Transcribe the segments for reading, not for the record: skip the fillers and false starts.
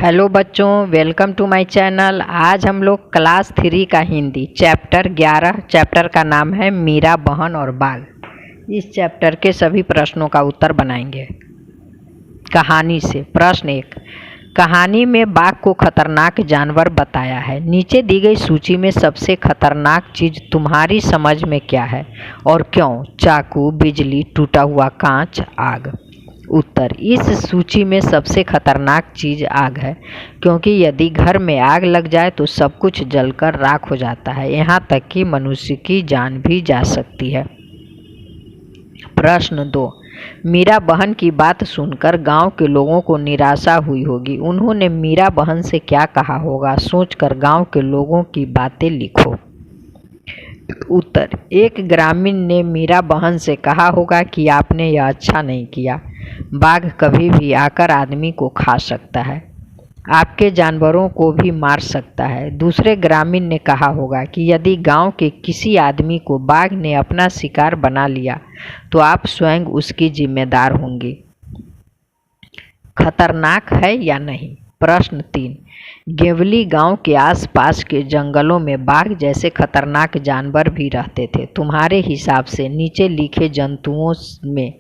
Hello बच्चों, welcome to my channel. आज हम लोग क्लास 3 का हिंदी चैप्टर 11 चैप्टर का नाम है मीरा बहन और बाघ। इस चैप्टर के सभी प्रश्नों का उत्तर बनाएंगे कहानी से। प्रश्न 1, कहानी में बाघ को खतरनाक जानवर बताया है। नीचे दी गई सूची में सबसे खतरनाक चीज तुम्हारी समझ में क्या है और क्यों? चाकू, बिजली, टूटा हुआ कांच, आग। उत्तर, इस सूची में सबसे खतरनाक चीज आग है, क्योंकि यदि घर में आग लग जाए तो सब कुछ जलकर राख हो जाता है, यहाँ तक कि मनुष्य की जान भी जा सकती है। प्रश्न 2, मीरा बहन की बात सुनकर गांव के लोगों को निराशा हुई होगी। उन्होंने मीरा बहन से क्या कहा होगा? सोचकर गांव के लोगों की बातें लिखो। उत्तर, एक ग्रामीण ने मीरा बहन से कहा होगा कि आपने यह अच्छा नहीं किया। बाघ कभी भी आकर आदमी को खा सकता है, आपके जानवरों को भी मार सकता है। दूसरे ग्रामीण ने कहा होगा कि यदि गांव के किसी आदमी को बाघ ने अपना शिकार बना लिया तो आप स्वयं उसकी जिम्मेदार होंगे। खतरनाक है या नहीं? प्रश्न 3, गेवली गांव के आसपास के जंगलों में बाघ जैसे खतरनाक जानवर भी रहते थे। तुम्हारे हिसाब से नीचे लिखे जंतुओं में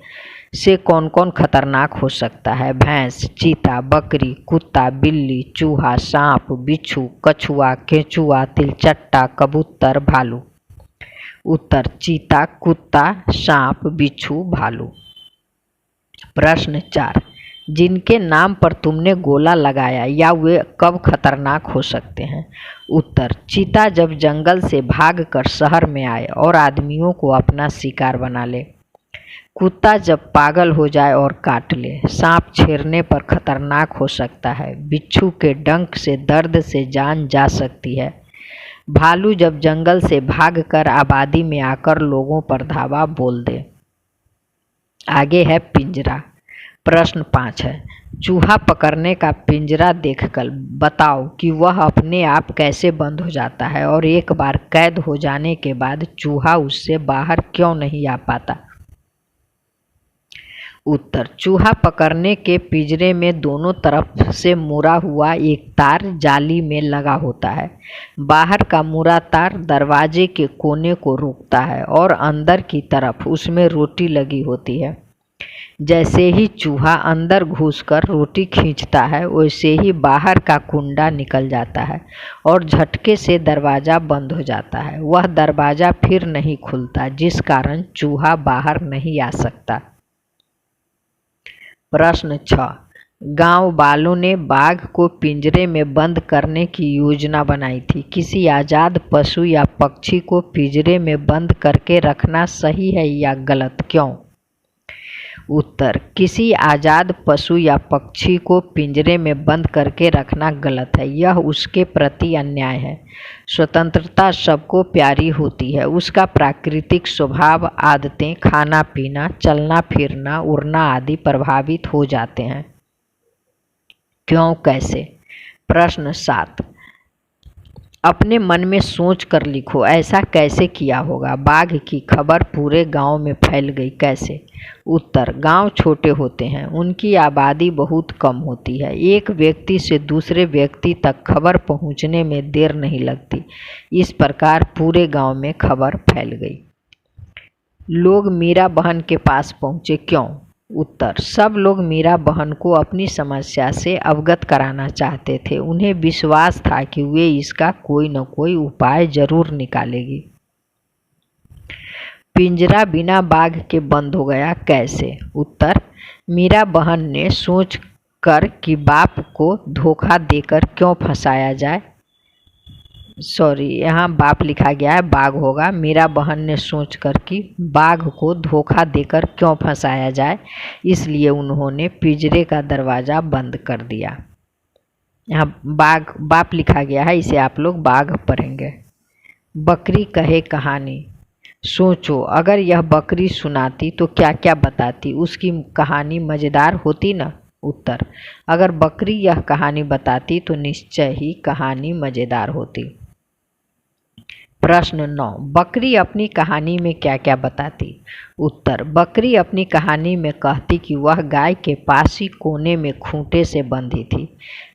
से कौन कौन खतरनाक हो सकता है? भैंस, चीता, बकरी, कुत्ता, बिल्ली, चूहा, सांप, बिच्छू, कछुआ, केंचुआ, तिलचट्टा, कबूतर, भालू। उत्तर, चीता, कुत्ता, सांप, बिच्छू, भालू। प्रश्न 4, जिनके नाम पर तुमने गोला लगाया या वे कब खतरनाक हो सकते हैं? उत्तर, चीता जब जंगल से भागकर शहर में आए और आदमियों को अपना शिकार बना ले। कुत्ता जब पागल हो जाए और काट ले। सांप छेड़ने पर खतरनाक हो सकता है। बिच्छू के डंक से दर्द से जान जा सकती है। भालू जब जंगल से भागकर आबादी में आकर लोगों पर धावा बोल दे। आगे है पिंजरा। प्रश्न 5 है, चूहा पकड़ने का पिंजरा देखकर बताओ कि वह अपने आप कैसे बंद हो जाता है और एक बार कैद हो जाने के बाद चूहा उससे बाहर क्यों नहीं आ पाता? उत्तर, चूहा पकड़ने के पिंजरे में दोनों तरफ से मुड़ा हुआ एक तार जाली में लगा होता है। बाहर का मुड़ा तार दरवाजे के कोने को रोकता है और अंदर की तरफ उसमें रोटी लगी होती है। जैसे ही चूहा अंदर घुसकर रोटी खींचता है वैसे ही बाहर का कुंडा निकल जाता है और झटके से दरवाज़ा बंद हो जाता है। वह दरवाज़ा फिर नहीं खुलता, जिस कारण चूहा बाहर नहीं आ सकता। प्रश्न 6, गांव वालों ने बाघ को पिंजरे में बंद करने की योजना बनाई थी। किसी आज़ाद पशु या पक्षी को पिंजरे में बंद करके रखना सही है या गलत? क्यों? उत्तर, किसी आज़ाद पशु या पक्षी को पिंजरे में बंद करके रखना गलत है। यह उसके प्रति अन्याय है। स्वतंत्रता सबको प्यारी होती है। उसका प्राकृतिक स्वभाव, आदतें, खाना पीना, चलना फिरना, उड़ना आदि प्रभावित हो जाते हैं। क्यों, कैसे? प्रश्न 7, अपने मन में सोच कर लिखो, ऐसा कैसे किया होगा? बाघ की खबर पूरे गांव में फैल गई, कैसे? उत्तर, गांव छोटे होते हैं, उनकी आबादी बहुत कम होती है। एक व्यक्ति से दूसरे व्यक्ति तक खबर पहुंचने में देर नहीं लगती। इस प्रकार पूरे गांव में खबर फैल गई। लोग मीरा बहन के पास पहुंचे, क्यों? उत्तर, सब लोग मीरा बहन को अपनी समस्या से अवगत कराना चाहते थे। उन्हें विश्वास था कि वे इसका कोई न कोई उपाय जरूर निकालेगी। पिंजरा बिना बाघ के बंद हो गया, कैसे? उत्तर, मीरा बहन ने सोच कर कि बाप को धोखा देकर क्यों फंसाया जाए। यहाँ बाप लिखा गया है, बाघ होगा। मीरा बहन ने सोचकर कि बाघ को धोखा देकर क्यों फंसाया जाए, इसलिए उन्होंने पिंजरे का दरवाज़ा बंद कर दिया। यहाँ बाप लिखा गया है, इसे आप लोग बाघ पढ़ेंगे। बकरी कहे कहानी। सोचो, अगर यह बकरी सुनाती तो क्या क्या बताती? उसकी कहानी मज़ेदार होती ना? उत्तर, अगर बकरी यह कहानी बताती तो निश्चय ही कहानी मज़ेदार होती। प्रश्न 9, बकरी अपनी कहानी में क्या क्या बताती? उत्तर, बकरी अपनी कहानी में कहती कि वह गाय के पास ही कोने में खूंटे से बंधी थी।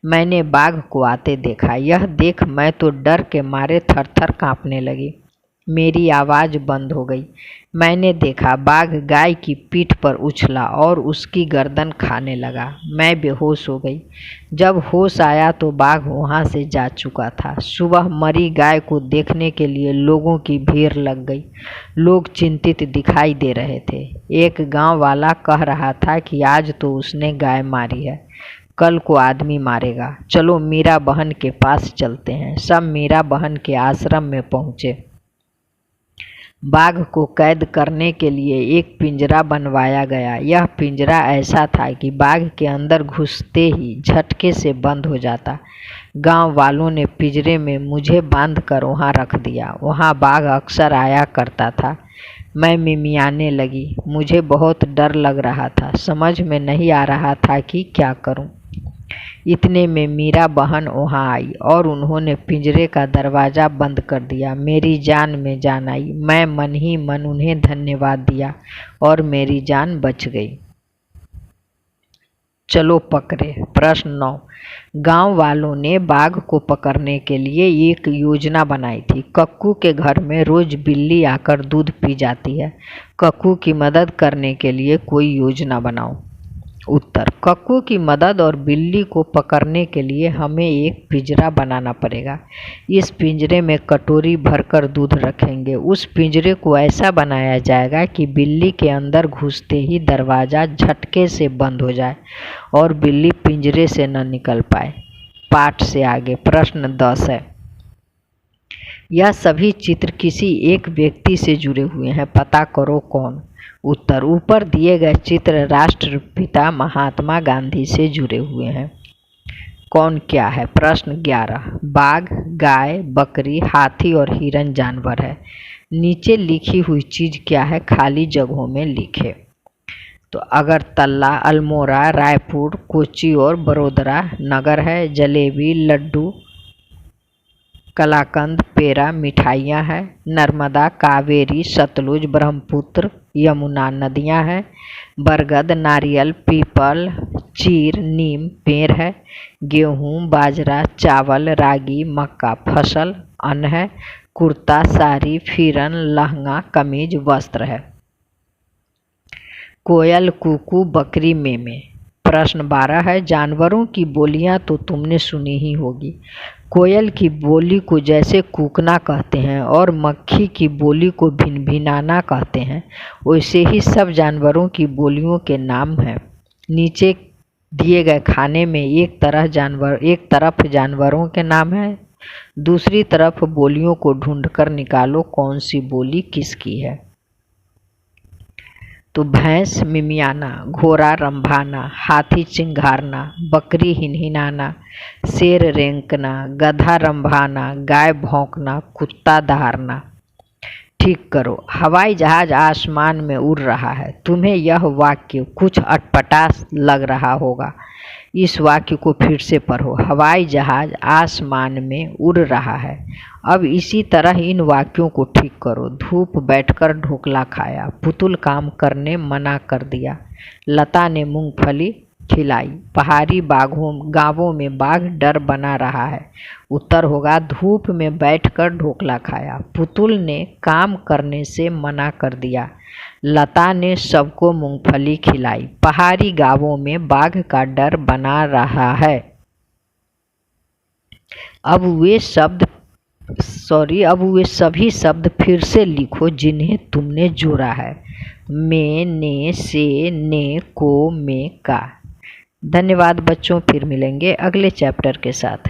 मैंने बाघ को आते देखा। यह देख मैं तो डर के मारे थर-थर कांपने लगी। मेरी आवाज़ बंद हो गई। मैंने देखा बाघ गाय की पीठ पर उछला और उसकी गर्दन खाने लगा। मैं बेहोश हो गई। जब होश आया तो बाघ वहाँ से जा चुका था। सुबह मरी गाय को देखने के लिए लोगों की भीड़ लग गई। लोग चिंतित दिखाई दे रहे थे। एक गांव वाला कह रहा था कि आज तो उसने गाय मारी है, कल को आदमी मारेगा। चलो मीरा बहन के पास चलते हैं। सब मीरा बहन के आश्रम में पहुँचे। बाघ को कैद करने के लिए एक पिंजरा बनवाया गया। यह पिंजरा ऐसा था कि बाघ के अंदर घुसते ही झटके से बंद हो जाता। गांव वालों ने पिंजरे में मुझे बांधकर वहां रख दिया। वहां बाघ अक्सर आया करता था। मैं मिमियाने लगी। मुझे बहुत डर लग रहा था। समझ में नहीं आ रहा था कि क्या करूं। इतने में मीरा बहन वहाँ आई और उन्होंने पिंजरे का दरवाज़ा बंद कर दिया। मेरी जान में जान आई। मैं मन ही मन उन्हें धन्यवाद दिया और मेरी जान बच गई। चलो पकड़े। प्रश्न 9, गांव वालों ने बाघ को पकड़ने के लिए एक योजना बनाई थी। कक्कू के घर में रोज बिल्ली आकर दूध पी जाती है। कक्कू की मदद करने के लिए कोई योजना बनाओ। उत्तर, कक्कू की मदद और बिल्ली को पकड़ने के लिए हमें एक पिंजरा बनाना पड़ेगा। इस पिंजरे में कटोरी भरकर दूध रखेंगे। उस पिंजरे को ऐसा बनाया जाएगा कि बिल्ली के अंदर घुसते ही दरवाज़ा झटके से बंद हो जाए और बिल्ली पिंजरे से न निकल पाए। पाठ से आगे। प्रश्न 10 है, यह सभी चित्र किसी एक व्यक्ति से जुड़े हुए हैं। पता करो कौन। उत्तर, ऊपर दिए गए चित्र राष्ट्रपिता महात्मा गांधी से जुड़े हुए हैं। कौन क्या है? प्रश्न 11, बाघ, गाय, बकरी, हाथी और हिरन जानवर है। नीचे लिखी हुई चीज क्या है? खाली जगहों में लिखे। तो अगरतला, अल्मोड़ा, रायपुर, कोच्चि और बड़ोदरा नगर है। जलेबी, लड्डू, कलाकंद, पेड़ा, मिठाइयाँ हैं। नर्मदा, कावेरी, सतलुज, ब्रह्मपुत्र, यमुना नदियाँ हैं। बरगद, नारियल, पीपल, चीर, नीम पेड़ है। गेहूँ, बाजरा, चावल, रागी, मक्का फसल अन्न है। कुर्ता, साड़ी, फिरन, लहंगा, कमीज वस्त्र है। कोयल, कुकू, बकरी, मेमे। प्रश्न 12 है, जानवरों की बोलियां तो तुमने सुनी ही होगी। कोयल की बोली को जैसे कूकना कहते हैं और मक्खी की बोली को भिनभिनाना कहते हैं, वैसे ही सब जानवरों की बोलियों के नाम हैं। नीचे दिए गए खाने में एक तरफ जानवरों के नाम हैं, दूसरी तरफ बोलियों को ढूंढकर निकालो कौन सी बोली किसकी है। तो भैंस मिमियाना, घोड़ा रंभाना, हाथी चिंघारना, बकरी हिनहिनाना, शेर रेंकना, गधा रंभाना, गाय भौंकना, कुत्ता दहाड़ना। ठीक करो। हवाई जहाज आसमान में उड़ रहा है। तुम्हें यह वाक्य कुछ अटपटा लग रहा होगा। इस वाक्य को फिर से पढ़ो। हवाई जहाज आसमान में उड़ रहा है। अब इसी तरह इन वाक्यों को ठीक करो। धूप बैठकर ढोकला खाया। पुतुल काम करने मना कर दिया। लता ने मूंगफली खिलाई। पहाड़ी गांवों में बाघ डर बना रहा है। उत्तर होगा धूप में बैठकर ढोकला खाया। पुतुल ने काम करने से मना कर दिया। लता ने सबको मूंगफली खिलाई। पहाड़ी गांवों में बाघ का डर बना रहा है। अब वे सभी शब्द फिर से लिखो जिन्हें तुमने जोड़ा है। में, ने, से, ने, को, में, का। धन्यवाद बच्चों, फिर मिलेंगे अगले चैप्टर के साथ।